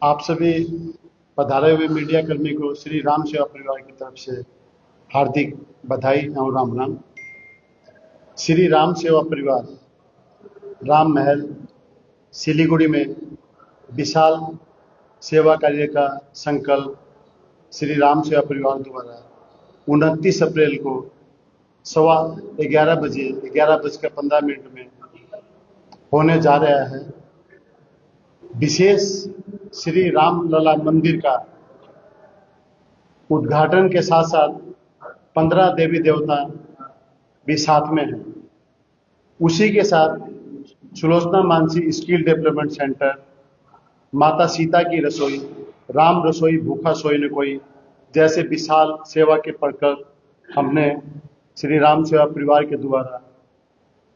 आप सभी पधारे हुए मीडिया कर्मी को श्री राम सेवा परिवार की तरफ से हार्दिक बधाई एवं राम राम। श्री राम सेवा परिवार राम महल सिलीगुड़ी में विशाल सेवा कार्य का संकल्प श्री राम सेवा परिवार द्वारा 29 अप्रैल को 11:15 में होने जा रहा है। विशेष श्री राम लला मंदिर का उद्घाटन के साथ साथ 15 देवी देवता भी साथ में हैं। उसी के साथ Sulochana Mansi skill development centre, माता सीता की रसोई, राम रसोई भूखा सोई न कोई जैसे विशाल सेवा के प्रकल्प हमने श्री राम सेवा परिवार के द्वारा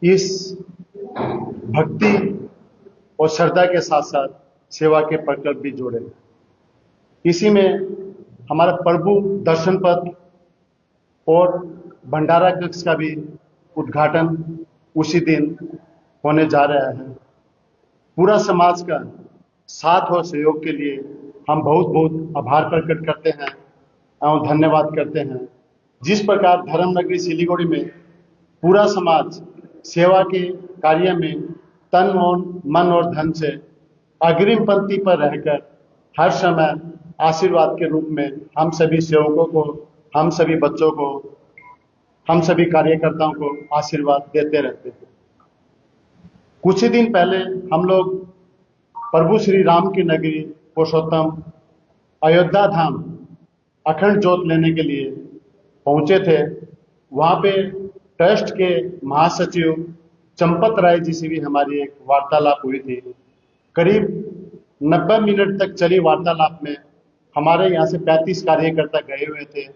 इस भक्ति और श्रद्धा के साथ साथ सेवा के प्रकल्प भी जोड़े। इसी में हमारा प्रभु दर्शन पथ और भंडारा कक्ष का भी उद्घाटन उसी दिन होने जा रहा है। पूरा समाज का साथ और सहयोग के लिए हम बहुत बहुत आभार प्रकट करते हैं और धन्यवाद करते हैं। जिस प्रकार धर्मनगरी सिलीगुड़ी में पूरा समाज सेवा के कार्य में तन और मन और धन से अग्रिम पंक्ति पर रहकर हर समय आशीर्वाद के रूप में हम सभी सेवकों को, हम सभी बच्चों को, हम सभी कार्यकर्ताओं को आशीर्वाद देते रहते हैं। कुछ ही दिन पहले हम लोग प्रभु श्री राम की नगरी पुरुषोत्तम अयोध्या धाम अखंड ज्योत लेने के लिए पहुंचे थे। वहां पे ट्रस्ट के महासचिव चंपत राय जी से भी हमारी एक वार्तालाप हुई थी। करीब 90 मिनट तक चली वार्तालाप में हमारे यहाँ से 35 कार्यकर्ता गए हुए थे।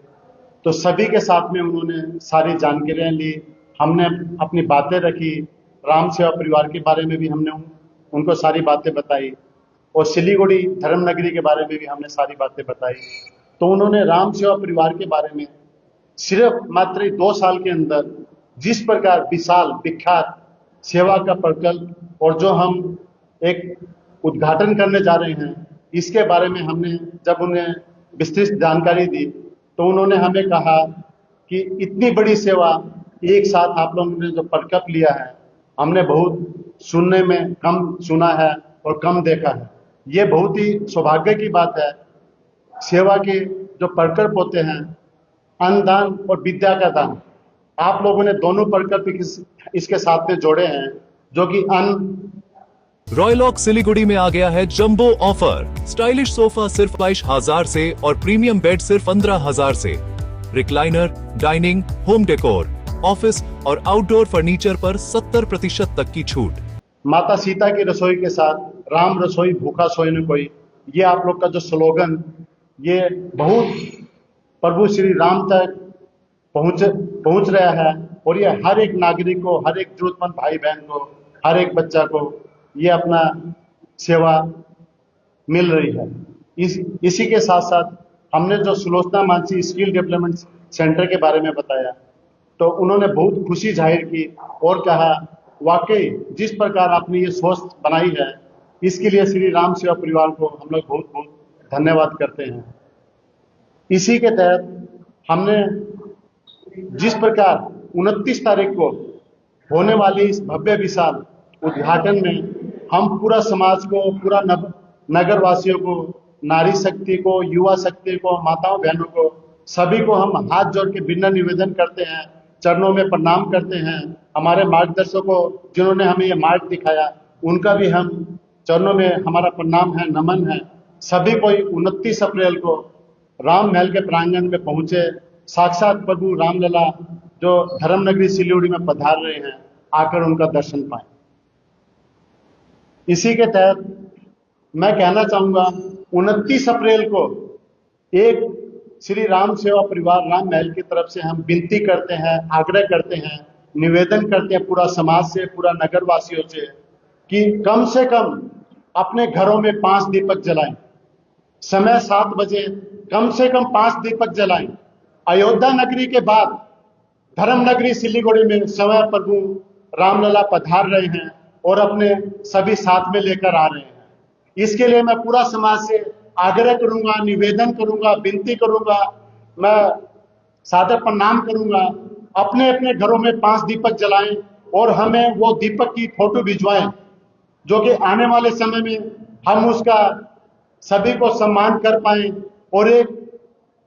तो सभी के साथ में उन्होंने सारी जानकारियां ली, हमने अपनी बातें रखी, राम सेवा परिवार के बारे में भी हमने उनको सारी बातें बताई और सिलीगुड़ी धर्मनगरी के बारे में भी हमने सारी बातें बताई। तो उन्होंने राम सेवा परिवार के बारे में सिर्फ मात्र 2 साल के अंदर जिस प्रकार विशाल विख्यात सेवा का प्रकल्प और जो हम एक उद्घाटन करने जा रहे हैं इसके बारे में हमने जब उन्हें विस्तृत जानकारी दी तो उन्होंने हमें कहा कि इतनी बड़ी सेवा एक साथ आप लोगों ने जो प्रकल्प लिया है हमने बहुत सुनने में कम सुना है और कम देखा है। ये बहुत ही सौभाग्य की बात है। सेवा के जो प्रकल्प होते हैं, अन्न दान और विद्या का दान, आप लोगों ने दोनों प्रकल्प इसके साथ में जोड़े हैं, जो कि अन्न। रॉयलॉक सिलीगुड़ी में आ गया है जंबो ऑफर। स्टाइलिश सोफा सिर्फ 22,000 से और प्रीमियम बेड सिर्फ 15,000 से। Recliner, dining, home decor, office और आउटडोर फर्नीचर पर 70% तक की छूट। माता सीता की रसोई के साथ राम रसोई भूखा सोई न कोई, ये आप लोग का जो स्लोगन, ये बहुत प्रभु श्री राम तक पहुंच रहा है और ये हर एक नागरिक को, हर एक जरूरतमंद भाई बहन को, हर एक बच्चा को ये अपना सेवा मिल रही है। इसी के साथ साथ हमने जो Sulochana Mansi skill development centre के बारे में बताया तो उन्होंने बहुत खुशी जाहिर की और कहा वाकई जिस प्रकार आपने ये सोच बनाई है इसके लिए श्री राम सेवा परिवार को हम लोग बहुत बहुत धन्यवाद करते हैं। इसी के तहत हमने जिस प्रकार 29 तारीख को होने वाली इस भव्य विशाल उद्घाटन में हम पूरा समाज को, पूरा नगर वासियों को, नारी शक्ति को, युवा शक्ति को, माताओं बहनों को, सभी को हम हाथ जोड़ के विनम्र निवेदन करते हैं, चरणों में प्रणाम करते हैं। हमारे मार्गदर्शकों जिन्होंने हमें ये मार्ग दिखाया उनका भी हम चरणों में हमारा प्रणाम है, नमन है। सभी को 29 अप्रैल को राम महल के प्रांगण में पहुंचे, साक्षात प्रभु रामलला जो धर्मनगरी सिलीगुड़ी में पधार रहे हैं आकर उनका दर्शन पाएं। इसी के तहत मैं कहना चाहूंगा 29 अप्रैल को एक श्री राम सेवा परिवार राम महल की तरफ से हम विनती करते हैं, आग्रह करते हैं, निवेदन करते हैं पूरा समाज से, पूरा नगर वासियों से कि कम से कम अपने घरों में 5 दीपक जलाएं। समय 7 बजे कम से कम 5 दीपक जलाएं। अयोध्या नगरी के बाद धर्मनगरी सिलीगुड़ी में समय प्रभु रामलला पधार रहे हैं और अपने सभी साथ में लेकर आ रहे हैं। इसके लिए मैं पूरा समाज से आग्रह करूंगा, निवेदन करूंगा, विनती करूंगा, मैं सादर प्रणाम करूंगा। अपने अपने घरों में 5 दीपक जलाएं और हमें वो दीपक की फोटो भिजवाएं, जो कि आने वाले समय में हम उसका सभी को सम्मान कर पाए और एक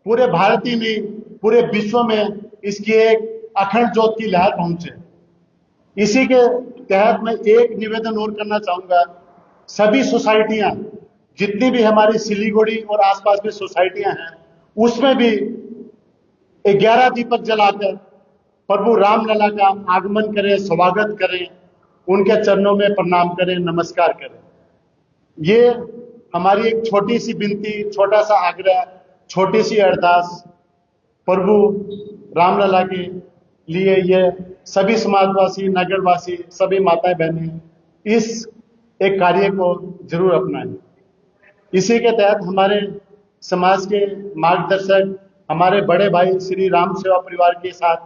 पूरे भारत ही नहीं, पूरे विश्व में इसकी एक अखंड ज्योत की लहर पहुंचे। इसी के तहत मैं एक निवेदन और करना चाहूंगा। सभी सोसाइटियां, जितनी भी हमारी सिलीगुड़ी और आसपास में सोसाइटियां हैं, उसमें भी 11 दीपक जलाकर प्रभु रामलला का आगमन करें, स्वागत करें, उनके चरणों में प्रणाम करें, नमस्कार करें। ये हमारी एक छोटी सी विनती, छोटा सा आग्रह, छोटी सी अरदास प्रभु रामलला के लिए ये सभी समाजवासी, नगरवासी, सभी माताएं बहनें इस एक कार्य को जरूर अपनाएं। इसी के तहत हमारे समाज के मार्गदर्शक, हमारे बड़े भाई श्री राम सेवा परिवार के साथ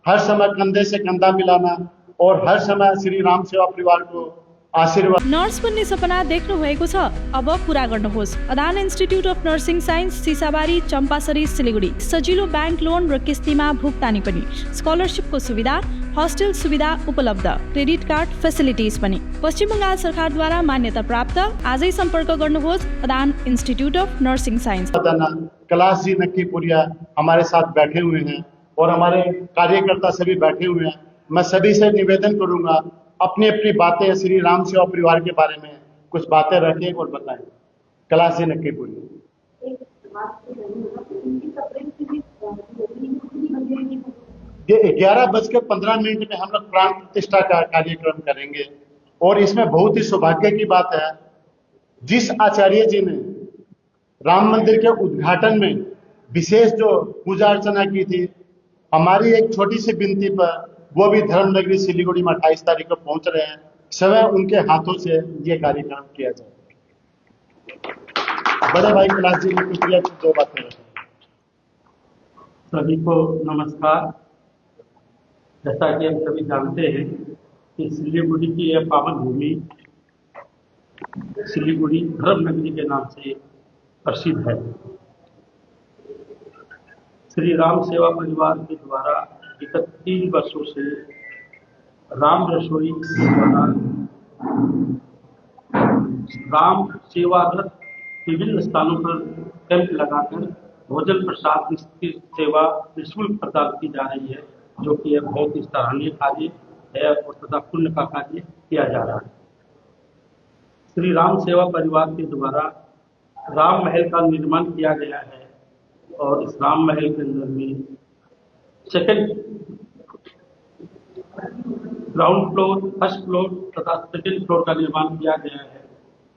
हर समय कंधे से कंधा मिलाना और हर समय श्री राम सेवा परिवार को आशीर्वाद। नर्स बन्ने सपना देख्नु भएको छ, अब पूरा गर्नुहोस्। Adan institute of nursing science, Sisabari, Champasari, Siliguri. सजिलो ब्याङ्क लोन र किस्तीमा भुक्तानी पनि, स्कलरसिपको सुविधा, हस्टेल सुविधा उपलब्ध, क्रेडिट कार्ड फेसिलिटिज पनि। पश्चिम बङ्गाल सरकारद्वारा मान्यता प्राप्त। आजै सम्पर्क गर्नुहोस् Adan institute of nursing science. Kailash ji Nakkipuriya हमारे साथ बैठे हुए हैं और हमारे कार्यकर्ता सभी बैठे हुए हैं। मैं सभी से निवेदन करूंगा, अपनी अपनी बातें श्री राम सेवा परिवार के बारे में कुछ बातें रखें और बताएं। कैलाश जी नक्कीपुरिया। ये 11:15 में हम लोग प्राण प्रतिष्ठा का कार्यक्रम करेंगे और इसमें बहुत ही सौभाग्य की बात है, जिस आचार्य जी ने राम मंदिर के उद्घाटन में विशेष जो पूजा अर्चना की थी, हमारी एक छोटी सी विनती पर वो भी धर्मनगरी सिलीगुड़ी में 28 तारीख को पहुंच रहे हैं। स्वयं उनके हाथों से ये कार्यक्रम किया जाए। बड़े भाई कैलाश जी नक्कीपुरिया की 2 बातें रखें। सभी को नमस्कार। जैसा कि हम सभी जानते हैं कि सिलीगुड़ी की यह पावन भूमि सिलीगुड़ी धर्मनगरी के नाम से प्रसिद्ध है। श्री राम सेवा परिवार के द्वारा विगत 3 वर्षों से राम रसोई द्वारा राम सेवारत विभिन्न स्थानों पर कैंप लगाकर भोजन प्रसाद की सेवा निःशुल्क प्रदान की जा रही है, जो कि यह बहुत ही सराहनीय कार्य है और तथा पुण्य का कार्य किया जा रहा है। श्री राम सेवा परिवार के द्वारा राम महल का निर्माण किया गया है और इस राम महल के अंदर में second ground floor, first floor तथा सेकंड फ्लोर का निर्माण किया गया है।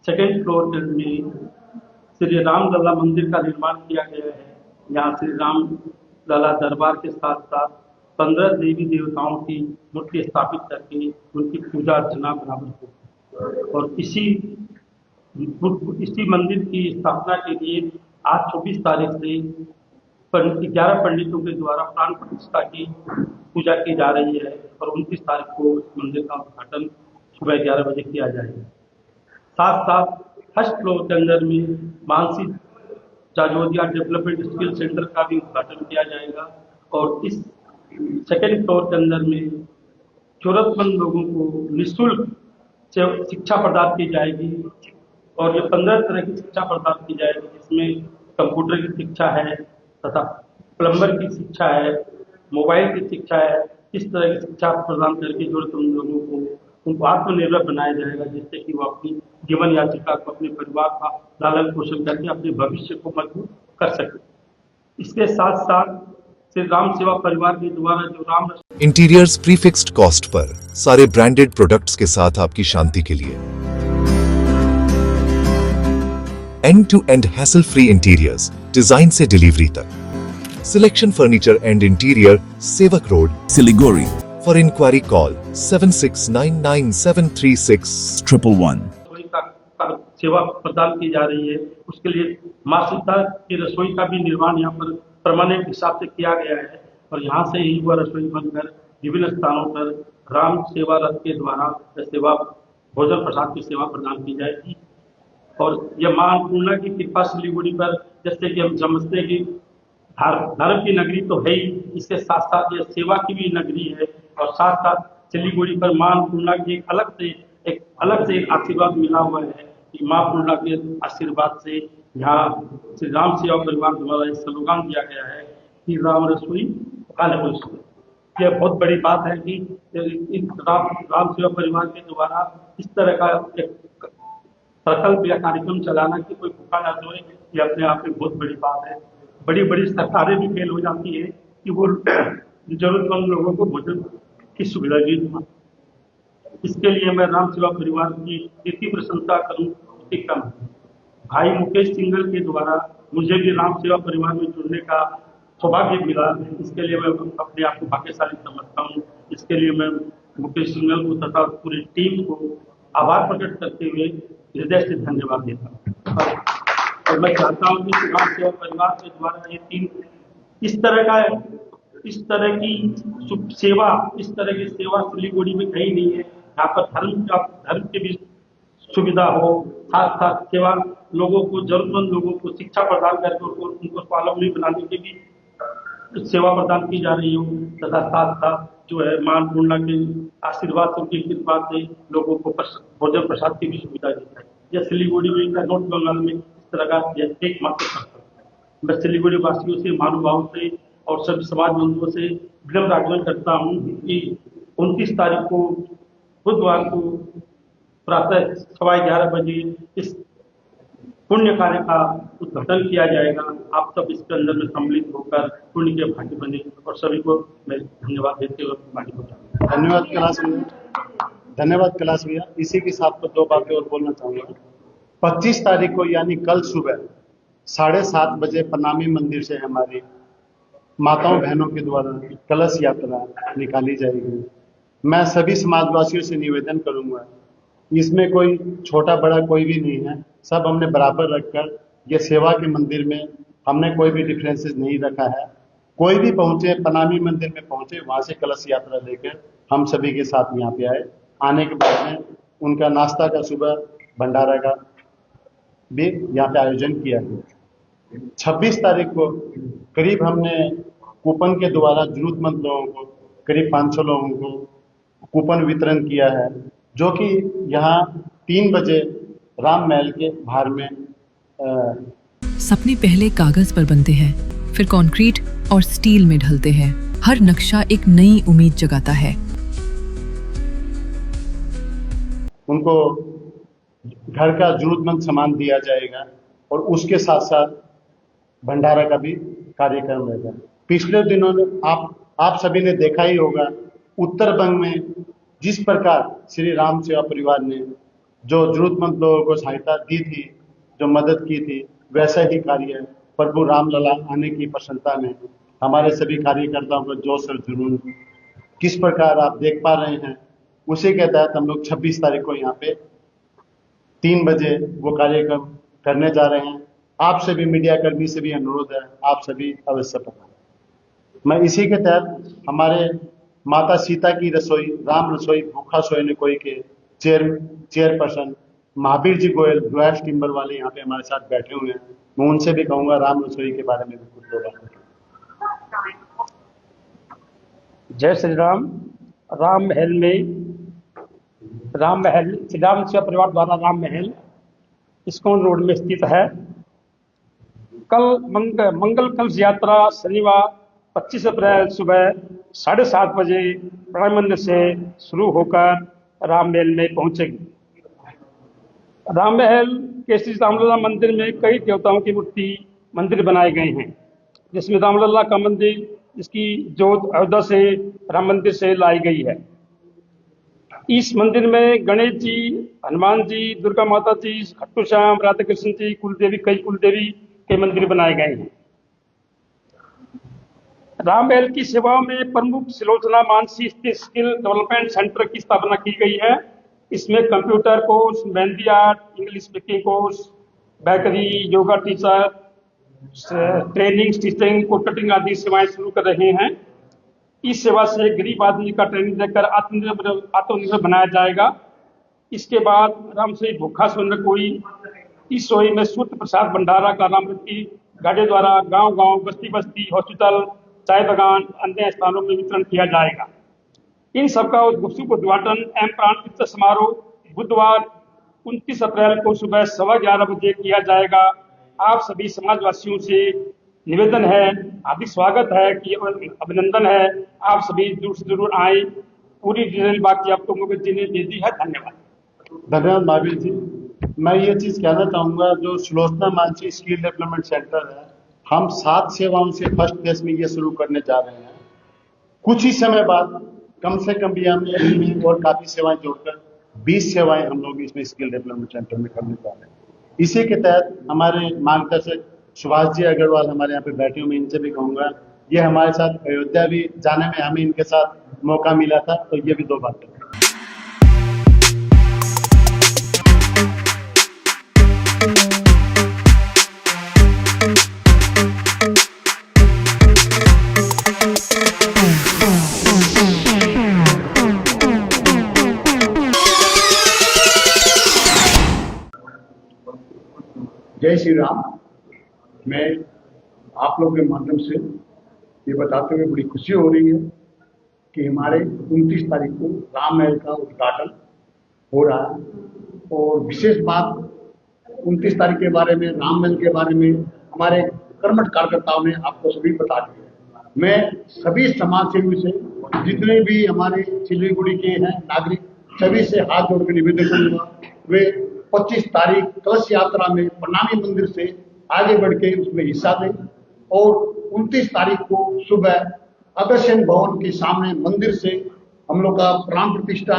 सेकंड फ्लोर में श्री राम लला मंदिर का निर्माण किया गया है। यहाँ श्री राम लला दरबार के साथ साथ 15 देवी देवताओं की मूर्ति स्थापित करके उनकी पूजा अर्चना बराबर हो। और इसी मंदिर की स्थापना के लिए आज 24 तारीख से 11 पंडितों के द्वारा प्राण प्रतिष्ठा की पूजा की जा रही है और 29 तारीख को इस मंदिर का उद्घाटन सुबह 11 बजे किया जाएगा। साथ साथ फर्स्ट फ्लोर के अंदर में Mansi Jajodia development skill centre का भी उद्घाटन किया जाएगा और इस सेकेंड फ्लोर के अंदर में जरूरतमंद लोगों को निःशुल्क शिक्षा प्रदान की जाएगी और ये 15 तरह की शिक्षा प्रदान की जाएगी, जिसमें कंप्यूटर की शिक्षा है तथा प्लम्बर की शिक्षा है, मोबाइल की शिक्षा है। इस तरह की शिक्षा प्रदान करके जरूरतमंद लोगों को उनको आत्मनिर्भर बनाया जाएगा, जिससे कि वो अपनी जीवन यात्रा को, अपने परिवार का लालन पोषण करके अपने भविष्य को मजबूत कर सके। इसके साथ साथ श्री राम सेवा परिवार के द्वारा जो Ram interiors prefixed cost per सारे ब्रांडेड प्रोडक्ट्स के साथ आपकी शांति के लिए end to end hassle free interiors, design से डिलीवरी तक। Selection furniture and interior, Sevoke road, Siliguri. For inquiry call 7699736111। सेवा प्रदान की जा रही है। उसके लिए माँ सीता की रसोई का भी निर्माण यहाँ पर परमानेंट हिसाब से किया गया है और यहाँ से ही वह रसोई बनकर विभिन्न स्थानों पर राम सेवा रथ के द्वारा सेवा भोजन प्रसाद की सेवा प्रदान की जाएगी। और यह मां अन्नपूर्णा की कृपा सिलीगुड़ी पर, जैसे कि हम समझते हैं कि धर्म की नगरी तो है ही, इसके साथ साथ यह सेवा की भी नगरी है। और साथ साथ सिलीगुड़ी पर मां अन्नपूर्णा की एक अलग से आशीर्वाद मिला हुआ है कि मां अन्नपूर्णा के आशीर्वाद से यहाँ श्री राम सेवा परिवार द्वारा एक स्लोगान दिया गया है कि राम रसोई काले रसोई। यह बहुत बड़ी बात है कि राम सेवा परिवार के द्वारा इस तरह का एक प्रकल्प या कार्यक्रम चलाना कि कोई भूखा ना सोए, ये अपने आप में बहुत बड़ी बात है। बड़ी बड़ी सरकारें भी फेल हो जाती है कि वो जरूरतमंद लोगों को भोजन की सुविधा दी। इसके लिए मैं राम सेवा परिवार की इतनी प्रशंसा करूं उतनी कम है। भाई मुकेश सिंघल के द्वारा मुझे भी राम सेवा परिवार में जुड़ने का सौभाग्य मिला, इसके लिए मैं अपने आप को भाग्यशाली समझता हूँ। इसके लिए मैं मुकेश सिंघल को तथा पूरी टीम को आभार प्रकट करते हुए हृदय से धन्यवाद देता हूँ। और मैं चाहता हूँ कि राम सेवा परिवार के द्वारा ये तीन इस तरह की सेवा सिलीगुड़ी में कहीं नहीं है। यहाँ पर धर्म की भी सुविधा हो, साथ साथ सेवा लोगों को, जरूरतमंद लोगों को शिक्षा प्रदान करके उनको स्वावलंबी बनाने की भी सेवा प्रदान की जा रही हो, तथा साथ साथ जो है मां अन्नपूर्णा के आशीर्वाद से, उनकी कृपा से लोगों को भोजन प्रसाद की भी सुविधा दी है। यह सिलीगुड़ी में, नॉर्थ बंगाल में इस तरह का एकमात्र प्रकल्प है। मैं सिलीगुड़ी वासियों से, महानुभावों से और सभी समाज बंधुओं से विनम्र आग्रह करता हूँ कि 29 तारीख को बुधवार को प्रातः 11:15 बजे इस पुण्य कार्य का उद्घाटन किया जाएगा। आप सब इसके अंदर में सम्मिलित होकर पुण्य के भागी बने, और सभी को मैं धन्यवाद देते हुए भागी को धन्यवाद कैलाश भैया। इसी के साथ पर 2 बातें और बोलना चाहूंगा। 25 तारीख को यानी कल सुबह 7:30 बजे प्रणामी मंदिर से हमारी माताओं बहनों के द्वारा कलश यात्रा निकाली जाएगी। मैं सभी समाजवासियों से निवेदन करूंगा, इसमें कोई छोटा बड़ा कोई भी नहीं है, सब हमने बराबर रखकर ये सेवा के मंदिर में हमने कोई भी डिफरेंसेस नहीं रखा है। कोई भी पहुंचे, प्रणामी मंदिर में पहुंचे, वहां से कलश यात्रा लेकर हम सभी के साथ यहाँ पे आए। आने के बाद में उनका नाश्ता का, सुबह भंडारा का भी यहाँ पे आयोजन किया गया। 26 तारीख को करीब हमने कूपन के द्वारा जरूरतमंद लोगों को, करीब 500 लोगों को कूपन वितरण किया है, जो कि यहाँ 3 बजे राम महल के बाहर में सपने पहले कागज पर बनते हैं, फिर कंक्रीट और स्टील में ढलते हैं। हर नक्शा एक नई उम्मीद जगाता है। उनको घर का जरूरतमंद सामान दिया जाएगा और उसके साथ साथ भंडारा का भी कार्यक्रम रहेगा। पिछले दिनों में आप सभी ने देखा ही होगा, उत्तर बंग में जिस प्रकार श्री राम सेवा परिवार ने जो जरूरतमंद लोगों को सहायता दी थी, जो मदद की थी, वैसा ही कार्य प्रभु रामलला आने की प्रसन्नता में हमारे सभी कार्यकर्ताओं को जोश और जुनून किस प्रकार आप देख पा रहे हैं। उसी के तहत हम लोग 26 तारीख को यहाँ पे 3 बजे वो कार्यक्रम करने जा रहे हैं। आप सभी मीडिया कर्मी से भी अनुरोध है, आप सभी अवश्य पधारें। मैं इसी के तहत हमारे माता सीता की रसोई, राम रसोई भूखा सोए न कोई के chairperson Mahavir ji Goyal, glass timber वाले यहाँ पे हमारे साथ बैठे हुए हैं। मैं उनसे भी कहूंगा राम रसोई के बारे में भी कुछ 2 बातें। जय श्री राम। राम महल श्री राम सेवा परिवार द्वारा राम महल इस्कॉन रोड में स्थित है। कल मंगल कलश यात्रा शनिवार 25 अप्रैल सुबह 7:30 बजे प्रणामी मंदिर से शुरू होकर राम महल में पहुंचेगी। राम महल के श्री रामलला मंदिर में कई देवताओं की मंदिर बनाए गए हैं, जिसमें रामलला का मंदिर, जिसकी जोत अयोध्या से राम मंदिर से लाई गई है। इस मंदिर में गणेश जी, हनुमान जी, दुर्गा माता जी, खट्टू श्याम, राधा कृष्ण जी, कई कुलदेवी के मंदिर बनाए गए हैं। राम महल की सेवाओं में प्रमुख Silochana Mansi skill development centre की स्थापना की गई है। इसमें computer course, mehndi art, English speaking course, bakery, yoga teacher, training, stitching, coat cutting आदि सेवाएं शुरू कर रहे हैं। इस सेवा से गरीब आदमी का ट्रेनिंग देकर आत्मनिर्भर बनाया जाएगा। इसके बाद राम से भूखा सुन कोई, इस सोई में शुद्ध प्रसाद भंडारा का रामवती गाड़ी द्वारा गांव गांव, बस्ती बस्ती, हॉस्पिटल, चाय बागान, अन्य स्थानों में वितरण किया जाएगा। इन सबका शुभ उद्घाटन एवं प्राण प्रतिष्ठा समारोह बुधवार 29 अप्रैल को सुबह 11:15 बजे किया जाएगा। आप सभी समाजवासियों से निवेदन है, हार्दिक स्वागत है कि अभिनंदन है, आप सभी दूर से जरूर आए। पूरी डिटेल बाकी आप लोगों को जिन्हें दे दी है। धन्यवाद। धन्यवाद महावीर जी। मैं ये चीज कहना चाहूंगा, जो Sulochana Mansi skill development centre है, हम 7 सेवाओं से फर्स्ट फेज में ये शुरू करने जा रहे हैं। कुछ ही समय बाद कम से कम भी हम इनमें और काफी सेवाएं जोड़कर 20 सेवाएं हम लोग इसमें स्किल डेवलपमेंट सेंटर में करने जा रहे हैं। इसी के तहत हमारे मार्गदर्शक सुभाष जी अग्रवाल हमारे यहाँ पे बैठे हुए, इनसे भी कहूंगा, ये हमारे साथ अयोध्या भी जाने में हमें इनके साथ मौका मिला था, तो ये भी 2 बातें। जय श्री राम। मैं आप लोगों के माध्यम से ये बताते हुए बड़ी खुशी हो रही है कि हमारे 29 तारीख को राम महल का उद्घाटन हो रहा है। और विशेष बात 29 तारीख के बारे में, राम महल के बारे में हमारे कर्मठ कार्यकर्ताओं ने आपको सभी बता दिया। मैं सभी समाज सेवी से, जितने भी हमारे सिलीगुड़ी के हैं नागरिक, सभी से हाथ जोड़ के निवेदन करूंगा, वे 25 तारीख कलश यात्रा में प्रणामी मंदिर से आगे बढ़ के उसमें हिस्सा लें। और 29 तारीख को सुबह अग्रसेन भवन के सामने मंदिर से हम लोग का प्राण प्रतिष्ठा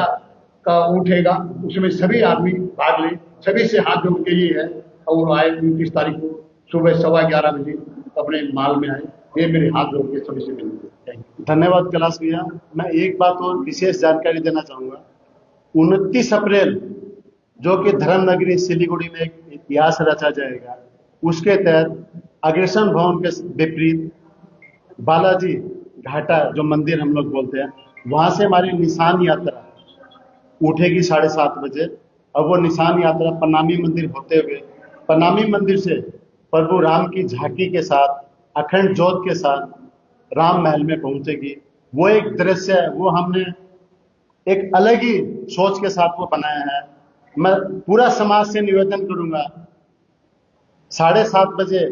का उठेगा, उसमें सभी आदमी भाग लें। सभी से हाथ जोड़ के ये है, और आए 29 तारीख को सुबह 11:15 बजे अपने माल में आए। ये मेरे हाथ जोड़ के सभी से विनती है। धन्यवाद कैलाश भैया। मैं एक बात और विशेष जानकारी देना चाहूंगा। 29 अप्रैल जो कि धर्म नगरी सिलीगुड़ी में एक इतिहास रचा जाएगा, उसके तहत अग्रसेन भवन के विपरीत बालाजी घाटा जो मंदिर हम लोग बोलते हैं, वहां से हमारी निशान यात्रा उठेगी 7:30 बजे। अब वो निशान यात्रा प्रणामी मंदिर होते हुए प्रणामी मंदिर से प्रभु राम की झांकी के साथ, अखंड ज्योत के साथ राम महल में पहुंचेगी। वो एक दृश्य है, वो हमने एक अलग ही सोच के साथ वो बनाया है। मैं पूरा समाज से निवेदन करूंगा, 7:30 बजे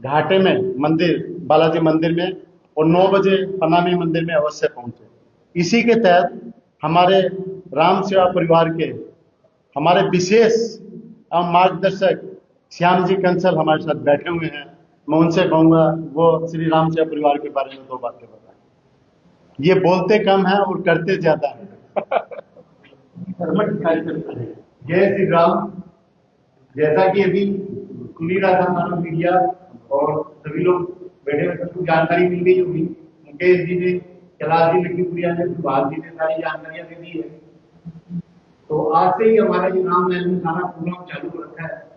घाटे में मंदिर, बालाजी मंदिर में, और 9 बजे प्रणामी मंदिर में अवश्य पहुंचे। इसी के तहत हमारे राम सेवा परिवार के हमारे विशेष एवं मार्गदर्शक श्याम जी कंसल हमारे साथ बैठे हुए हैं। मैं उनसे कहूंगा वो श्री राम सेवा परिवार के बारे में 2 बातें बताएं। ये बोलते कम है और करते ज्यादा है। जय श्री राम। जैसा कि अभी सुन ही रहा था हमारा मीडिया और सभी लोग बैठे हुए, सबको जानकारी मिल गई होगी। मुकेश जी ने, कैलाश जी लखीपुरिया ने, सुभाष जी ने सारी जानकारियां दे दी है। तो आज से ही हमारा ये राम महल में सारा प्रोग्राम चालू हो रखा है।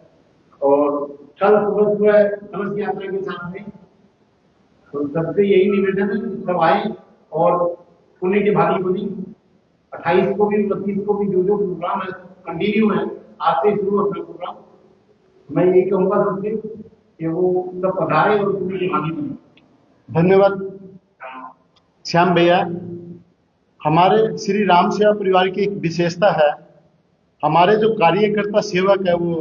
और कल सुबह कलश यात्रा के साथ में, तो सबसे यही निवेदन है कि सब आए और पुण्य के भागी बनी। 28 को भी, 29 को भी जो प्रोग्राम है कंटिन्यू है, आज से शुरू अपना प्रोग्राम। मैं यही कहूंगा सबसे कि वो सब पधारे और पुण्य के भागी बने। धन्यवाद श्याम भैया। हमारे श्री राम सेवा परिवार की एक विशेषता है, हमारे जो कार्यकर्ता सेवक है वो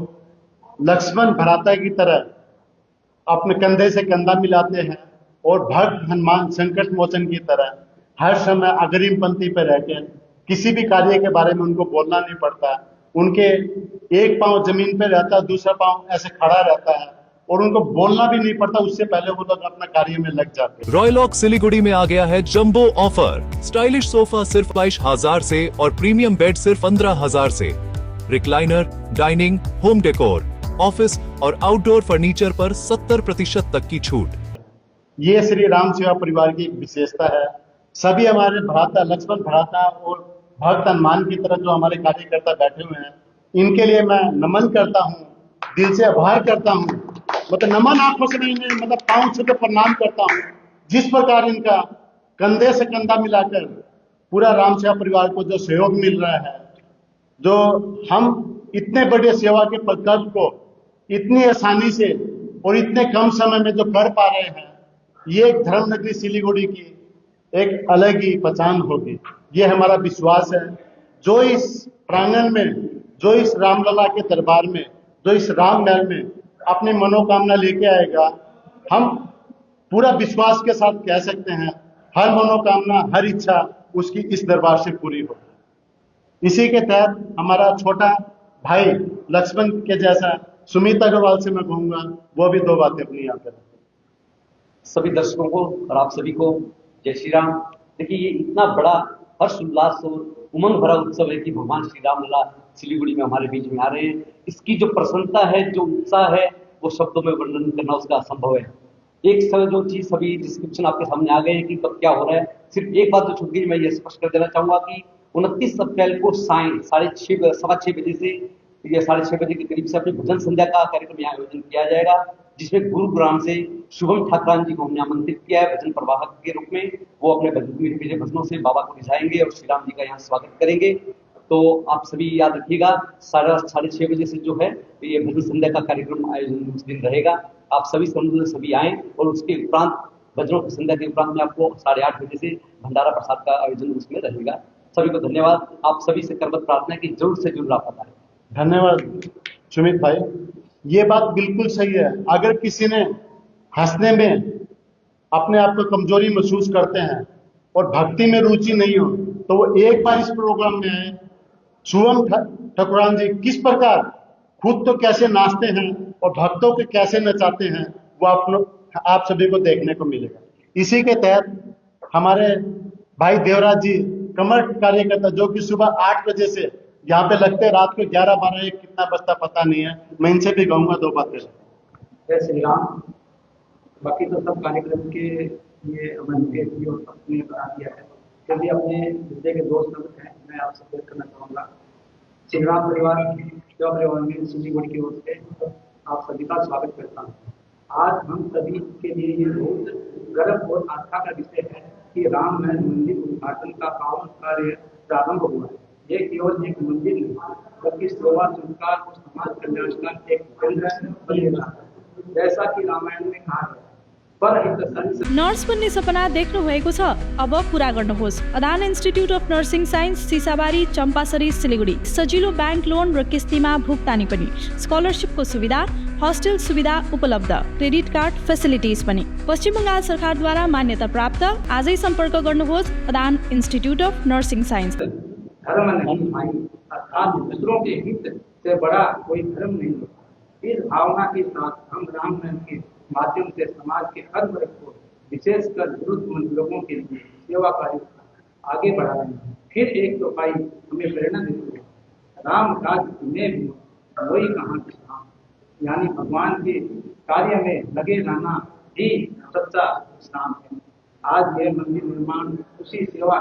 लक्ष्मण भ्राता की तरह अपने कंधे से कंधा मिलाते हैं, और भक्त हनुमान संकट मोचन की तरह हर समय अग्रिम पंक्ति पर रहकर किसी भी कार्य के बारे में उनको बोलना नहीं पड़ता। उनके एक पांव जमीन पे रहता है, दूसरा पांव ऐसे खड़ा रहता है, और उनको बोलना भी नहीं पड़ता, उससे पहले वो लोग अपना कार्य में लग जाते हैं। रॉयलॉक सिलीगुड़ी में आ गया है जंबो ऑफर। स्टाइलिश सोफा सिर्फ 22,000 से और प्रीमियम बेड सिर्फ 15,000 से। Recliner, dining, home decor, office और आउटडोर फर्नीचर पर 70% तक की छूट। ये श्री राम सेवा परिवार की एक विशेषता है। सभी हमारे भ्राता, लक्ष्मण भ्राता और भक्त हनुमान की तरह जो हमारे कार्यकर्ता बैठे हुए हैं, इनके लिए मैं नमन करता हूँ, दिल से आभार करता हूँ। मतलब नमन आंखों से नहीं, मतलब पांव छू के प्रणाम करता हूँ। जिस प्रकार इनका कंधे से कंधा मिलाकर पूरा राम सेवा परिवार को जो सहयोग मिल रहा है, जो हम इतने बड़े सेवा के प्रकल्प को इतनी आसानी से और इतने कम समय में जो कर पा रहे हैं, ये एक धर्मनगरी सिलीगुड़ी की एक अलग ही पहचान होगी। ये हमारा विश्वास है। जो इस प्रांगण में, जो इस रामलला के दरबार में, जो इस राम महल में अपनी मनोकामना लेके आएगा, हम पूरा विश्वास के साथ कह सकते हैं हर मनोकामना, हर इच्छा उसकी इस दरबार से पूरी हो। इसी के तहत हमारा छोटा भाई लक्ष्मण के जैसा सुमित अग्रवाल से मैं कहूंगा वो भी दो बातें अपनी यहाँ पर। सभी दर्शकों को और आप सभी को जय श्री राम। देखिए, ये इतना बड़ा हर्ष उल्लास और उमंग भरा उत्सव है कि भगवान श्री राम लला सिलीगुड़ी में हमारे बीच में आ रहे हैं। इसकी जो प्रसन्नता है, जो उत्साह है, वो शब्दों में वर्णन करना उसका असंभव है। एक समय जो चीज सभी डिस्क्रिप्शन आपके सामने आ गए हैं कि कब क्या हो रहा है। सिर्फ एक बात जो छूट गई, मैं ये स्पष्ट कर देना चाहूंगा कि 29 अप्रैल को साय 6:30 बजे से या 6:30 बजे के करीब से अपनी भजन संध्या का कार्यक्रम यहाँ आयोजन किया जाएगा, जिसमें गुरुग्राम से शुभम ठाकरान जी को हमने आमंत्रित किया है भजन प्रवाहक के रूप में। वो अपने भजनों से बाबा को रिझाएंगे और श्री राम जी का यहाँ स्वागत करेंगे। तो आप सभी याद रखिएगा, 6:30 बजे से जो है ये भजन संध्या का कार्यक्रम आयोजन उस दिन रहेगा। आप सभी आए और उसके उपरांत भजनों की संध्या के उपरांत में आपको 8:30 बजे से भंडारा प्रसाद का आयोजन उसमें रहेगा। सभी को धन्यवाद। आप सभी से करबद्ध प्रार्थना है कि जरूर से जरूर आप बताएं। धन्यवाद सुमित भाई, ये बात बिल्कुल सही है। अगर किसी ने हंसने में अपने आप को कमजोरी महसूस करते हैं और भक्ति में रुचि नहीं हो, तो वो एक बार इस प्रोग्राम में आए। शुभम ठाकुरान जी किस प्रकार खुद तो कैसे नाचते हैं और भक्तों को कैसे नचाते हैं, वो आप सभी को देखने को मिलेगा। इसी के तहत हमारे भाई देवराज जी कमर कार्यकर्ता, जो कि सुबह 8 बजे से यहाँ पे लगते हैं, रात को 11, 12, 1 कितना बजता पता नहीं है। मैं इनसे भी कहूंगा दो बातें। जय श्री राम। बाकी तो सब कार्यक्रम के लिए अपने बना दिया है, फिर भी अपने हृदय के दोस्त लोग हैं, मैं आपसे शेयर करना चाहूँगा। श्री राम परिवार सेवा परिवार में सिलीगुड़ी की ओर से आप सभी का स्वागत करता हूँ। आज हम सभी के लिए ये बहुत गर्व और आस्था का विषय है कि राम महल मंदिर उद्घाटन का पावन कार्य प्रारंभ हुआ है। ये केवल एक मंदिर नहीं, बल्कि सेवा, संस्कार और समाज कल्याण का एक केंद्र बनेगा। जैसा कि रामायण में कहा है, नर्स बन्ने सपना देख्नुभएको छ? अब पूरा गर्नुहोस्। Adan institute of nursing science, Sisabari, Champasari, Siliguri. सजिलो ब्याङ्क लोन र किस्तीमा भुक्तानी पनि, स्कलरसिपको सुविधा, हस्टेल सुविधा उपलब्ध, क्रेडिट कार्ड फेसिलिटिज पनि। पश्चिम बङ्गाल सरकारद्वारा मान्यता प्राप्त। आजै सम्पर्क गर्नुहोस् Adan institute of nursing signs. धर्म नहीं भाई, अर्थात दूसरों के हित से बड़ा कोई धर्म नहीं। इस भावना के साथ हम राम महल के माध्यम से समाज के हर वर्ग को, विशेषकर जरूरतमंद लोगों के लिए सेवा कार्य आगे बढ़ा रहे हैं। फिर एक तो भाई हमें प्रेरणा देती है, राम राज्य में भी वही कहा कि राम, यानी भगवान के कार्य में लगे रहना ही सच्चा इस्लाम है। आज यह मंदिर निर्माण उसी सेवा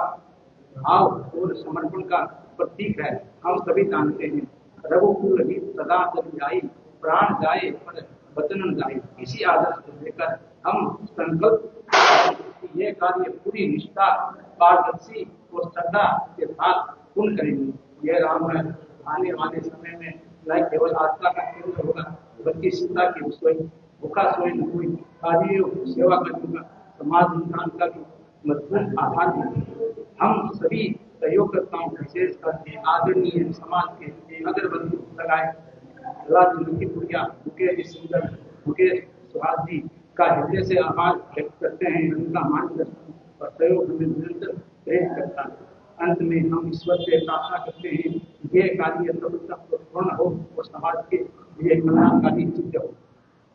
भाव और समर्पण का प्रतीक है। हम सभी जानते हैं, रघुकुल गीत सदा चल जाई, प्राण जाए पर वचन जाए। इसी आदर्श को लेकर हम संकल्प ये कार्य पूरी निष्ठा, पारदर्शी और श्रद्धा के साथ पूर्ण करेंगे। यह राम महल आने वाले समय में न केवल आस्था का केंद्र होगा, बल्कि शिक्षा की रसोई, भूखा सोई न कोई, कार्यों, सेवा कार्यों का, समाज निर्माण का भी मजबूत आधार है। हम सभी सहयोगकर्ताओं, विशेषकर आदरणीय समाज के अगरबत्ती लगाए मुकेश सुंदर, मुकेश सुहास जी का हृदय से आभार व्यक्त करते हैं। उनका मार्गदर्शन और सहयोग हमें निरंतर प्रेरित करता है। अंत में हम ईश्वर से प्रार्थना करते हैं कि ये कार्य सफलतापूर्ण हो और समाज के लिए कल्याणकारी सिद्ध हो।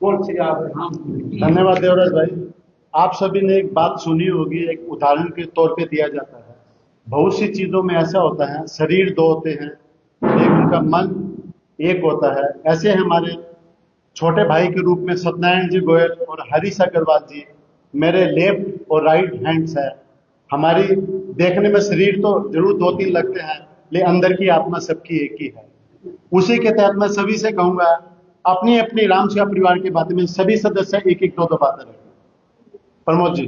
बोल श्री राम। धन्यवाद देवराज भाई। आप सभी ने एक बात सुनी होगी, एक उदाहरण के तौर पे दिया जाता है। बहुत सी चीजों में ऐसा होता है, शरीर दो होते हैं, एक उनका मन एक होता है। ऐसे हमारे छोटे भाई के रूप में सत्यनारायण जी गोयल और हरीश अग्रवाल जी मेरे लेफ्ट और राइट हैंड्स है। हमारी देखने में शरीर तो जरूर 2-3 लगते हैं, लेकिन अंदर की आत्मा सबकी एक ही है। उसी के तहत मैं सभी से कहूंगा, अपनी अपनी राम सेवा परिवार की बातें में सभी सदस्य 1-2 बातें रखें। प्रमोद जी,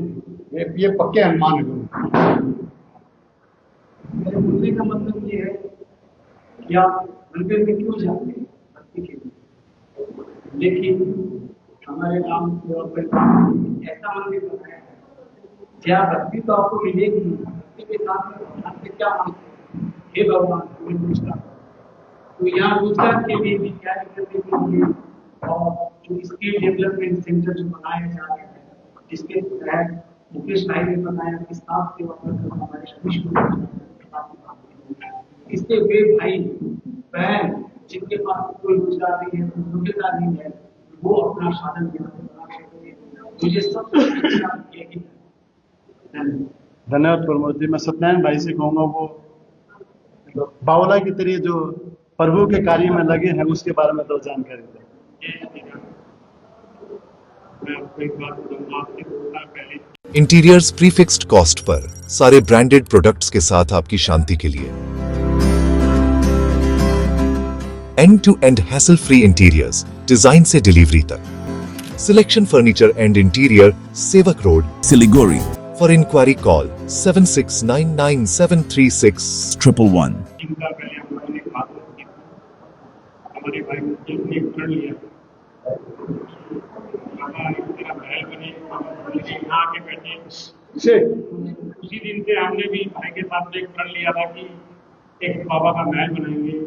ये पक्के अनुमान है। मेरे बोलने का मतलब ये है या मंदिर में क्यों जाते हैं भक्ति के लिए, लेकिन हमारे राम सेवा परिवार ऐसा मंदिर बनाया है जहाँ भक्ति तो आपको मिलेगी, भक्ति के साथ में भगवान से क्या मांगते हैं, हे भगवान तुम्हें रोजगार, तो यहाँ रोजगार के लिए भी तैयारी करने के लिए और जो स्किल डेवलपमेंट सेंटर जो बनाए जा रहे हैं, जिसके तहत मुकेश भाई ने बताया कि साफ सेवा करके हमारे सभी इससे वे भाई बहन जिनके पास कोई रोजगार नहीं है, योग्यता नहीं है, वो अपना साधन बना सकते हैं। मुझे सबसे यही धन्यवाद प्रमोद जी। मैं सत्यनारायण भाई से कहूँगा वो बावला की तरह जो प्रभु के कार्य में लगे हैं उसके बारे में तो जानकारी दें। मैं आपको एक बात बताऊंगा, आपने 2 साल पहले इंटीरियर्स प्रीफिक्स्ड कॉस्ट पर सारे ब्रांडेड प्रोडक्ट्स के साथ आपकी शांति के लिए end to end hassle free interiors, design से डिलीवरी तक। Selection furniture and interior, Sevoke road, Siliguri. For inquiry call 7699736111। 3 साल पहले हम लोगों ने बात की, हमारे भाई ने एक प्रण लिया, महल बने, यहाँ आके बैठे। उसी दिन से हमने भी भाई के साथ एक प्रण लिया था कि एक बाबा का महल बनाएंगे।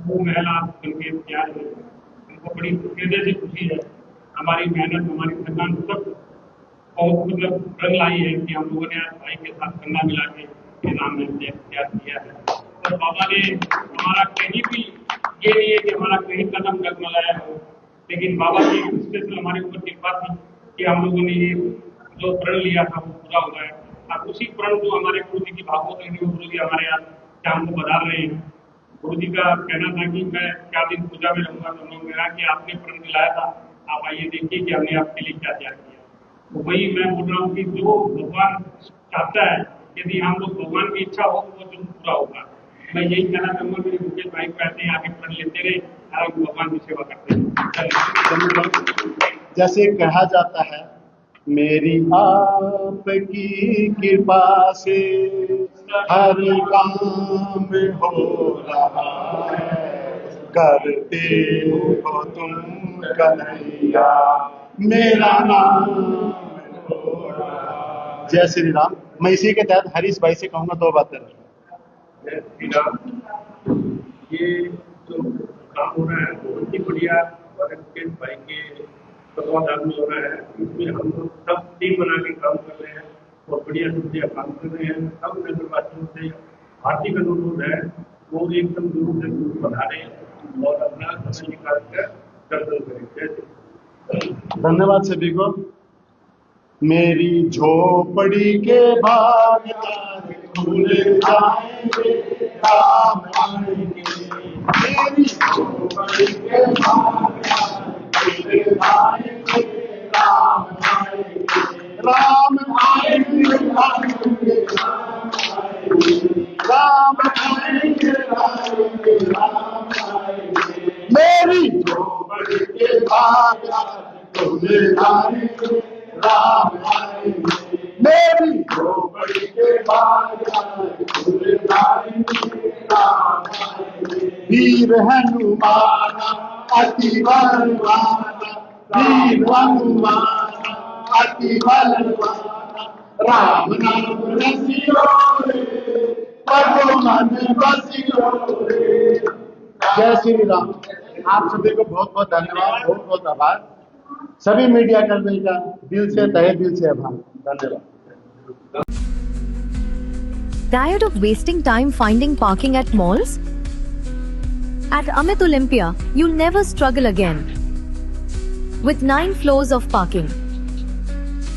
वो महल आज बन के तैयार है, हमको बड़ी हृदय से खुशी है। हमारी मेहनत, हमारी थकान सब बहुत मतलब रंग लाई है कि हम लोगों ने आज भाई के साथ कंधा मिला के ये राम महल तैयार किया है। और बाबा ने हमारा कहीं भी ये नहीं है कि हमारा कहीं कदम डगमगाया हो, लेकिन बाबा की स्पेशल हमारे ऊपर कृपा थी कि हम लोगों ने ये जो प्रण लिया था वो पूरा हो गया। अब उसी प्रण को हमारे गुरु जी की भागवत है, गुरु जी हमारे यहाँ शाम को बता रहे हैं। गुरु जी का कहना था कि मैं 4 दिन पूजा में रहूंगा, तो उन्होंने कहा कि आपने प्रण दिलाया था, आप आइए देखिए कि हमने आपके लिए क्या तैयार किया। तो वही मैं बोल रहा हूँ कि जो भगवान चाहता है, यदि हम लोग भगवान की इच्छा हो वो जरूर पूरा होगा। मैं यही कहना चाहूंगा, मेरे मुकेश भाई को ऐसे ही आगे प्रण लेते रहे और भगवान की सेवा करते रहे। जैसे कहा जाता है, मेरी आपकी कृपा से हर काम हो रहा है, करते हो तुम कन्हैया मेरा नाम हो रहा। जय श्री राम। मैं इसी के तहत हरीश भाई से कहूँगा 2 बातें। जय श्री राम। ये जो काम हो रहा है बहुत ही बढ़िया, हमारे मुकेश भाई के तत्वाधान में हो रहा है। इसमें हम लोग सब टीम बना के काम कर रहे हैं और बढ़िया से बढ़िया काम कर रहे हैं। सब नगरवासियों से हार्दिक अनुरोध है, वो एकदम दूर से दूर पधारे और अपना समय निकाल कर दर्शन करें। जय श्री राम। धन्यवाद सभी को। मेरी झोपड़ी के भाग खुल जाएंगे, राम आएंगे। मेरी झोपड़ी के भाग खुल जाएंगे, राम आएंगे। राम आएंगे, आएंगे, राम आएंगे, आएंगे, राम आएंगे। मेरी झोपड़ी के भाग खुल जाएंगे, राम आएंगे। मेरी झोपड़ी के भाग खुल जाएंगे, राम आएंगे। वीर हनुमान अति बलवान, वीर हनुमान अति बलवान, राम नाम रसियो रे, प्रभु मन बसियो रे। जय श्री राम। आप सभी को बहुत बहुत धन्यवाद, बहुत बहुत आभार। सभी मीडिया कर्मी का दिल से, तहे दिल से आभार। धन्यवाद। Tired of wasting time finding parking at malls? At Amit Olympia, you'll never struggle again. With 9 floors of parking,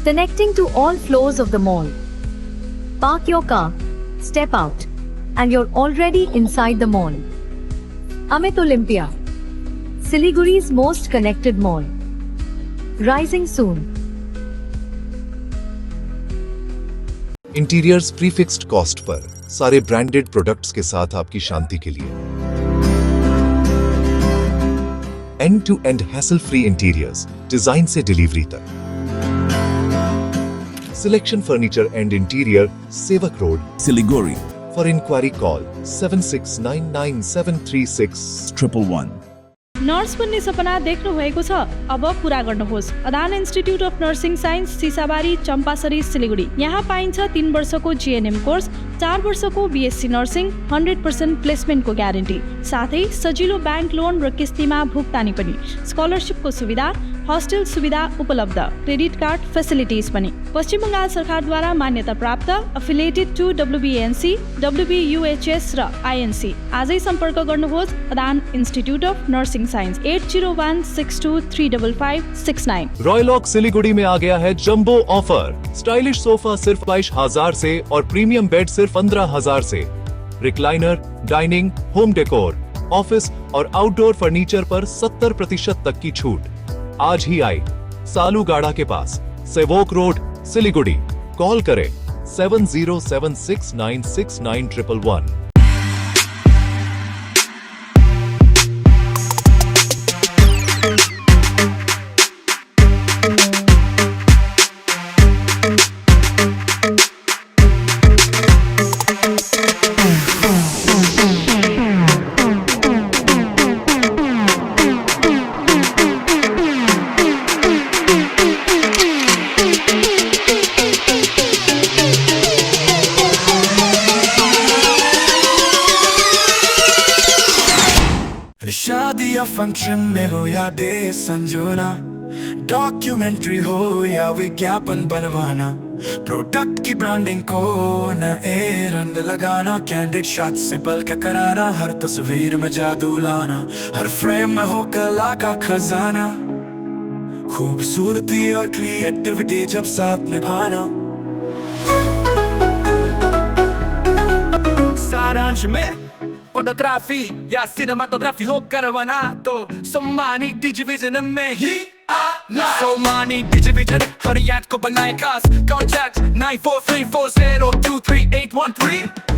connecting to all floors of the mall. Park your car, step out, and you're already inside the mall. Amit Olympia, Siliguri's most connected mall. Rising soon. Interiors prefixed cost per सारे branded products के साथ आपकी शांति के लिए end to end hassle free interiors, design से delivery तक। Selection furniture and interior, Sevoke road, Siliguri. For inquiry call 7699736111. Nurse बन्ने सपना देख्नु भएको छ? अब पूरा गर्नुहोस्। Adan institute of nursing science Sisabari Champasari Siliguri. यहाँ पाइन्छ 3 वर्षको जीएनएम कोर्स, 4 वर्षको बीएससी नर्सिङ, 100% प्लेसमेन्टको ग्यारेन्टी, साथै सजिलो ब्याङ्क लोन र किस्तीमा भुक्तानी पनि, स्कलरसिपको सुविधा, हस्टेल सुविधा उपलब्ध, क्रेडिट कार्ड फेसिलिटिज पनि। पश्चिम बङ्गाल सरकारद्वारा मान्यता प्राप्त, एफिलिएटेड टु WBNC, WBUHS र INC। आजै सम्पर्क गर्नुहोस् Adan institute of nursing science 8016235569। Royaloak Siliguri में आ गया है जंबो ऑफर। स्टाइलिश सोफा सिर्फ 22,000 से और प्रीमियम बेड सिर्फ 15,000 से। Recliner, dining, home decor, office और आउटडोर फर्नीचर पर 70% तक की छूट। आज ही आए सालूगाड़ा के पास, सेवोक रोड, सिलीगुड़ी। कॉल करें 7076969111। शादी या फंक्शन में हो या डे संजोना, डॉक्यूमेंट्री हो या विज्ञापन बनवाना, प्रोडक्ट की ब्रांडिंग को न रंग लगाना, कैंडिड शॉट से बल्कि कराना, हर तस्वीर में जादू लाना, हर फ्रेम में हो कला का खजाना, खूबसूरती और क्रिएटिविटी जब साथ निभाना। सारांश में फोटोग्राफी या सिनेमाटोग्राफी हो करवाना तो सोमानी डिजिविजन में ही आना। सोमानी डिजिविजन फरियाद को बनाए खास। कॉन्टैक्ट 9434023813।